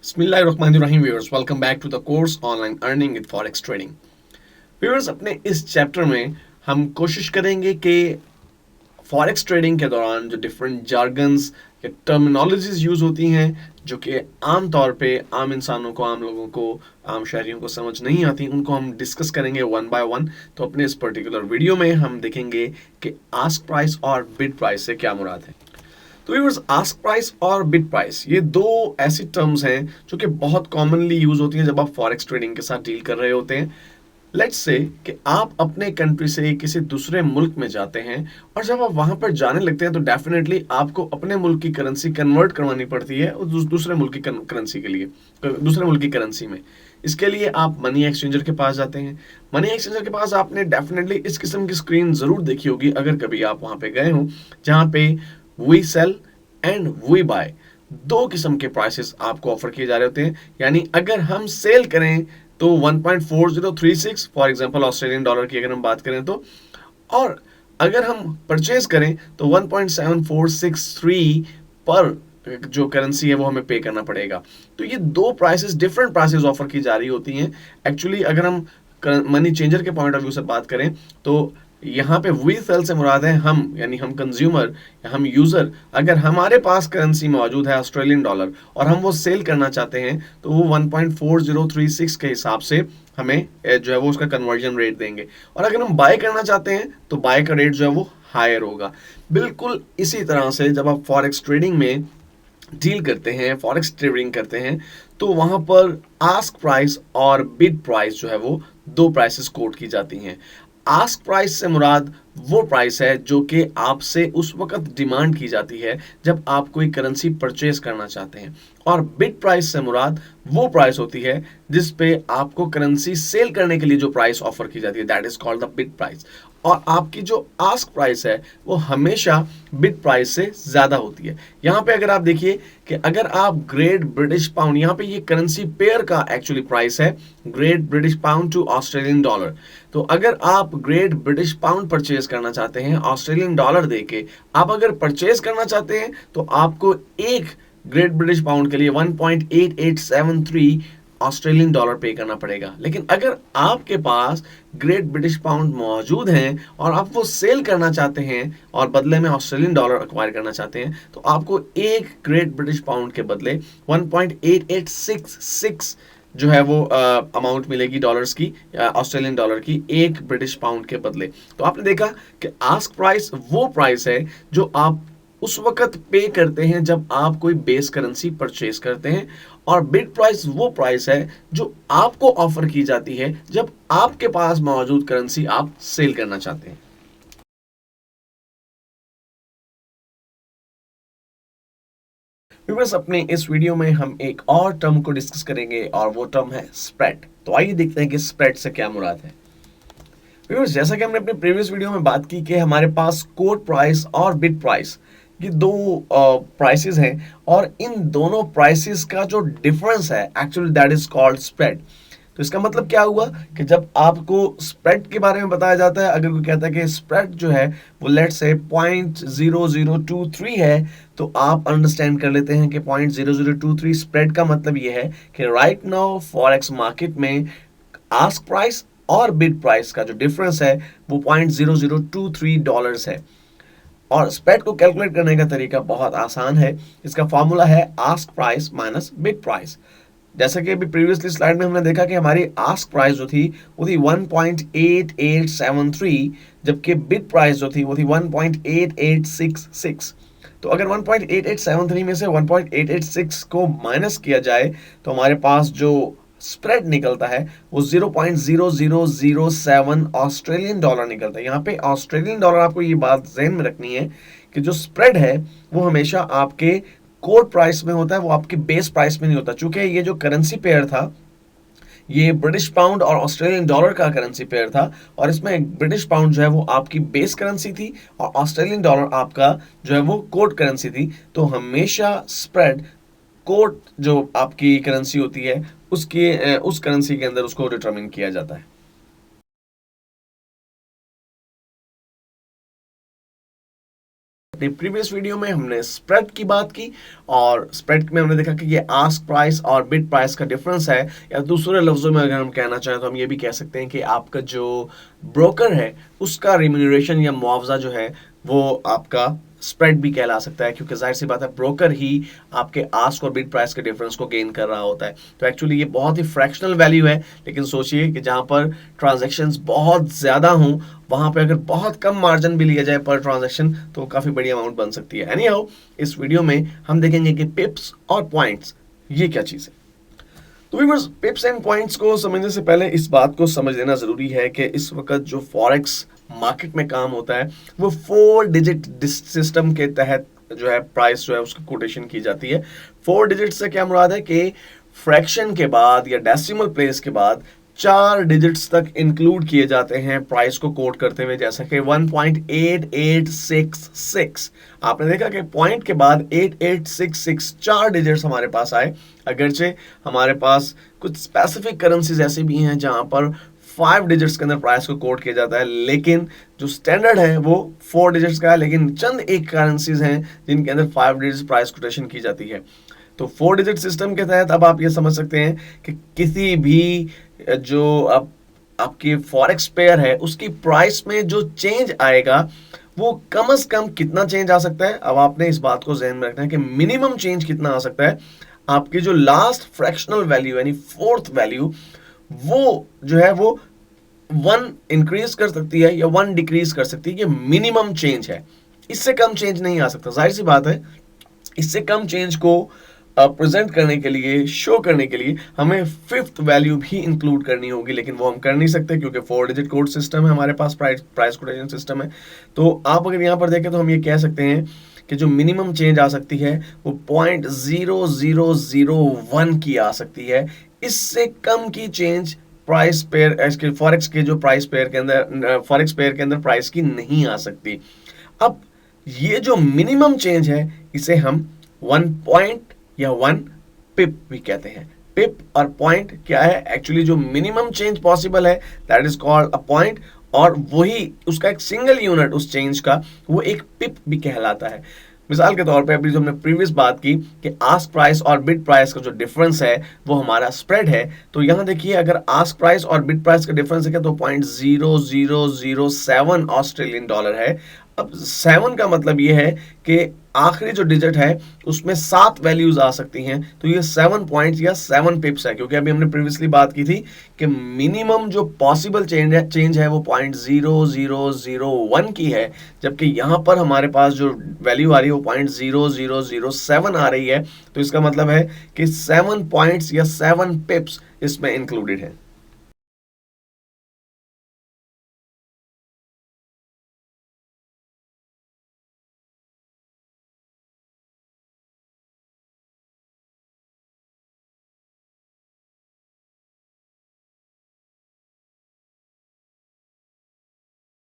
बिस्मिल्लाहिर्रहमानिर्रहीम viewers, welcome back to the course online earning with forex trading. Viewers, अपने इस chapter में हम कोशिश करेंगे कि फॉरेक्स ट्रेडिंग के दौरान जो डिफरेंट जार्गन्स या टर्मिनोलॉजीज यूज होती हैं, जो कि आम तौर पे आम इंसानों को, आम लोगों को, आम शहरियों को समझ नहीं आती, उनको हम डिस्कस करेंगे वन बाय वन। तो अपने इस पर्टिकुलर वीडियो में हम देखेंगे कि आस्क प्राइस और बिड प्राइस से क्या मुराद है। तो व्यूअर्स, आस्क प्राइस और बिड प्राइस ये दो ऐसी टर्म्स हैं जो कि बहुत कॉमनली यूज होती हैं जब आप फॉरेक्स ट्रेडिंग के साथ डील कर रहे होते हैं। लेट्स से कि आप अपने कंट्री से किसी दूसरे मुल्क में जाते हैं, और जब आप वहां पर जाने लगते हैं तो डेफिनेटली आपको अपने मुल्क की करेंसी कन्वर्ट करवानी पड़ती है और दूसरे मुल्क की करेंसी के लिए, दूसरे मुल्क की करेंसी में। इसके लिए आप मनी एक्सचेंजर के पास जाते हैं। मनी एक्सचेंजर के पास आपने डेफिनेटली इस किस्म की स्क्रीन जरूर देखी होगी अगर कभी आप वहां पे गए हो, जहां पे we sell and we buy दो किस्म के प्राइसेस आपको ऑफर किए जा रहे होते हैं। यानी अगर हम सेल करें तो 1.4036 फॉर एग्जांपल ऑस्ट्रेलियन डॉलर की अगर हम बात करें तो, और अगर हम परचेज करें तो 1.7463 पर जो करेंसी है वो हमें पे करना पड़ेगा। तो ये दो प्राइसेस, डिफरेंट प्राइसेस ऑफर की जा रही होती हैं। एक्चुअली अगर हम मनी चेंजर के पॉइंट ऑफ व्यू से बात करें तो यहाँ पे वी सेल से मुराद है हम, यानी हम कंज्यूमर या हम यूजर, अगर हमारे पास करेंसी मौजूद है ऑस्ट्रेलियन डॉलर और हम वो सेल करना चाहते हैं तो वो 1.4036 के हिसाब से हमें जो है वो उसका कन्वर्जन रेट देंगे। और अगर हम बाय करना चाहते हैं तो बाय का रेट जो है वो हायर होगा। बिल्कुल इसी तरह से जब आप फॉरेक्स ट्रेडिंग में डील करते हैं, फॉरेक्स ट्रेडिंग करते हैं, तो वहां पर आस्क प्राइस और बिड प्राइस जो है वो दो प्राइसेस कोट की जाती हैं। आस्क प्राइस से मुराद वो प्राइस है जो कि आपसे उस वक्त डिमांड की जाती है जब आप कोई करेंसी परचेज करना चाहते हैं, और बिड प्राइस से मुराद वो प्राइस होती है जिस पे आपको करेंसी सेल करने के लिए जो प्राइस ऑफर की जाती है, that is called the bid price. और आपकी जो आस्क प्राइस है वो हमेशा बिड प्राइस से ज्यादा होती है। यहां पे अगर आप देखिए कि अगर आप ग्रेट ब्रिटिश पाउंड, यहां पे ये करेंसी पेयर का एक्चुअली प्राइस है, great British pound to Australian dollar. तो अगर आप ग्रेट ब्रिटिश पाउंड परचेज करना चाहते हैं ऑस्ट्रेलियन डॉलर देके, आप अगर परचेज करना चाहते हैं तो आपको एक ग्रेट ब्रिटिश पाउंड के लिए 1.8873 ऑस्ट्रेलियन डॉलर पे करना पड़ेगा। लेकिन अगर आपके पास ग्रेट ब्रिटिश पाउंड मौजूद हैं और आप वो सेल करना चाहते हैं और बदले में ऑस्ट्रेलियन डॉलर अक्वायर करना चाहते हैं, तो आपको एक ग्रेट ब्रिटिश पाउंड के बदले 1.8866 जो है वो अमाउंट मिलेगी डॉलर्स की, ऑस्ट्रेलियन डॉलर की, एक ब्रिटिश पाउंड के बदले। तो आपने देखा कि आस्क प्राइस वो प्राइस है जो आप उस वक्त पे करते हैं जब आप कोई बेस करेंसी परचेज करते हैं, और बिड प्राइस वो प्राइस है जो आपको ऑफर की जाती है जब आपके पास मौजूद करेंसी आप सेल करना चाहते हैं। व्यूअर्स, अपने इस वीडियो में हम एक और टर्म को डिस्कस करेंगे और वो टर्म है स्प्रेड। तो आइए देखते हैं कि स्प्रेड से क्या मुराद है। व्यूअर्स, जैसा कि हमने अपने प्रीवियस वीडियो में बात की कि हमारे पास कोट प्राइस और बिड प्राइस, ये दो प्राइसेस हैं, और इन दोनों प्राइसेस का जो डिफरेंस है actually that is called spread. तो इसका मतलब क्या हुआ कि जब आपको स्प्रेड के बारे में बताया जाता है, अगर कोई कहता है कि स्प्रेड जो है वो लेट से 0.0023 है, तो आप अंडरस्टैंड कर लेते हैं कि 0.0023 स्प्रेड का मतलब ये है कि राइट नाउ फॉरेक्स मार्केट में आस्क प्राइस और बिड प्राइस का जो डिफरेंस है वो 0.0023 डॉलर्स है। और स्प्रेड को कैलकुलेट करने का तरीका बहुत आसान है। इसका फॉर्मूला है ask price minus bid price. जैसा कि अभी प्रीवियसली स्लाइड में हमने देखा कि हमारी आस्क प्राइस जो थी वो थी 1.8873, जबकि बिड प्राइस जो थी वो थी 1.8866। तो अगर 1.8873 में से 1.886 को माइनस किया जाए तो हमारे पास जो स्प्रेड निकलता है वो 0.0007 ऑस्ट्रेलियन डॉलर निकलता है। यहाँ पे ऑस्ट्रेलियन डॉलर, आपको ये बात ध्यान में रखनी है कि जो स्प्रेड है वो हमेशा आपके कोर प्राइस में होता है, वो आपके बेस प्राइस में नहीं होता। चूंकि ये जो करेंसी पेयर था, ये ब्रिटिश पाउंड और ऑस्ट्रेलियन डॉलर का करेंसी पेयर था, और इसमें ब्रिटिश पाउंड जो है वो आपकी बेस करेंसी थी और ऑस्ट्रेलियन डॉलर आपका जो है वो कोट करेंसी थी। तो हमेशा स्प्रेड कोट जो आपकी करेंसी होती है उसके उस करेंसी के अंदर उसको डिटरमिन किया जाता है। अपनी प्रीवियस वीडियो में हमने स्प्रेड की बात की और स्प्रेड में हमने देखा कि ये आस्क प्राइस और बिड प्राइस का डिफरेंस है, या दूसरे लफ्जों में अगर हम कहना चाहें तो हम ये भी कह सकते हैं कि आपका जो ब्रोकर है उसका रिम्यूनरेशन या मुआवजा जो है वो आपका स्प्रेड भी कहला सकता है, क्योंकि जाहिर सी बात है ब्रोकर ही आपके आस्क और बिड प्राइस के डिफरेंस को गेन कर रहा होता है। तो एक्चुअली ये बहुत ही फ्रैक्शनल वैल्यू है, लेकिन सोचिए कि जहां पर ट्रांजैक्शंस बहुत ज़्यादा हों वहां पे अगर बहुत कम मार्जिन भी लिया जाए पर ट्रांजैक्शन तो काफ़ी बड़ी अमाउंट बन सकती है। एनी हाउ, इस वीडियो में हम देखेंगे कि पिप्स और पॉइंट्स ये क्या चीज़ है। तो व्यूअर्स, पिप्स एंड पॉइंट्स को समझने से पहले इस बात को समझ लेना ज़रूरी है कि इस वक्त जो फॉरेक्स मार्केट में काम होता है वो 4 डिजिट सिस्टम के तहत जो है प्राइस जो है उसकी कोटेशन की जाती है। 4 डिजिट से क्या मुराद है कि फ्रैक्शन के बाद या डेसिमल प्लेस के बाद 4 डिजिट्स तक इंक्लूड किए जाते हैं प्राइस को कोट करते हुए, जैसा कि 1.8866। आपने देखा कि पॉइंट के बाद 8866 4 डिजिट्स हमारे पास आए। अगरचे हमारे पास कुछ स्पेसिफिक करेंसीज ऐसे भी हैं जहां पर 5 डिजिट्स के अंदर प्राइस को कोट किया जाता है, लेकिन जो स्टैंडर्ड है वो 4 डिजिट्स का है, लेकिन चंद एक करेंसीज हैं जिनके अंदर 5 डिजिट्स प्राइस कोटेशन की जाती है। तो 4 डिजिट सिस्टम के तहत अब आप ये समझ सकते हैं कि किसी भी जो आपकी फॉरेक्स पेयर है उसकी प्राइस में जो चेंज आएगा वो कम से कम कितना चेंज आ सकता है। अब आपने इस बात को ज़हन में रखना है कि मिनिमम चेंज कितना आ सकता है। आपकी जो लास्ट फ्रैक्शनल वैल्यू यानी फोर्थ वैल्यू वो जो है वो 1 इंक्रीज कर सकती है या 1 डिक्रीज कर सकती है। ये मिनिमम चेंज है, इससे कम चेंज नहीं आ सकता। जाहिर सी बात है इससे कम चेंज को प्रेजेंट करने के लिए, शो करने के लिए हमें 5th वैल्यू भी इंक्लूड करनी होगी, लेकिन वो हम कर नहीं सकते क्योंकि 4 डिजिट कोड सिस्टम है हमारे पास, प्राइस कोटेशन सिस्टम है। तो आप अगर यहाँ पर देखें तो हम ये कह सकते हैं कि जो मिनिमम चेंज आ सकती है वो 0.0001 की आ सकती है। इससे कम की चेंज प्राइस पेयर इसके फॉरेक्स के जो प्राइस पेयर के अंदर, फॉरेक्स पेयर के अंदर प्राइस की नहीं आ सकती। अब ये जो मिनिमम चेंज है इसे हम 1 पॉइंट या 1 पिप भी कहते हैं। पिप और पॉइंट क्या है? एक्चुअली जो मिनिमम चेंज पॉसिबल है that is called a point, और वही उसका एक सिंगल यूनिट उस चेंज का वो एक पिप भी कहलाता है। मिसाल के तौर पे अभी जो हमने प्रीवियस बात की कि आस्क प्राइस और बिड प्राइस का जो डिफरेंस है वो हमारा स्प्रेड है, तो यहाँ देखिए अगर आस्क प्राइस और बिड प्राइस का डिफरेंस है तो 0.0007 ऑस्ट्रेलियन डॉलर है। अब 7 का मतलब ये है कि आखिरी जो डिजिट है उसमें 7 वैल्यूज आ सकती हैं, तो ये 7 पॉइंट्स या 7 पिप्स है, क्योंकि अभी हमने प्रीवियसली बात की थी कि मिनिमम जो पॉसिबल चेंज है वो 0.0001 की है, जबकि यहाँ पर हमारे पास जो वैल्यू आ रही है वो 0.0007 आ रही है। तो इसका मतलब है कि 7 पॉइंट्स या 7 पिप्स इसमें इंक्लूडेड है।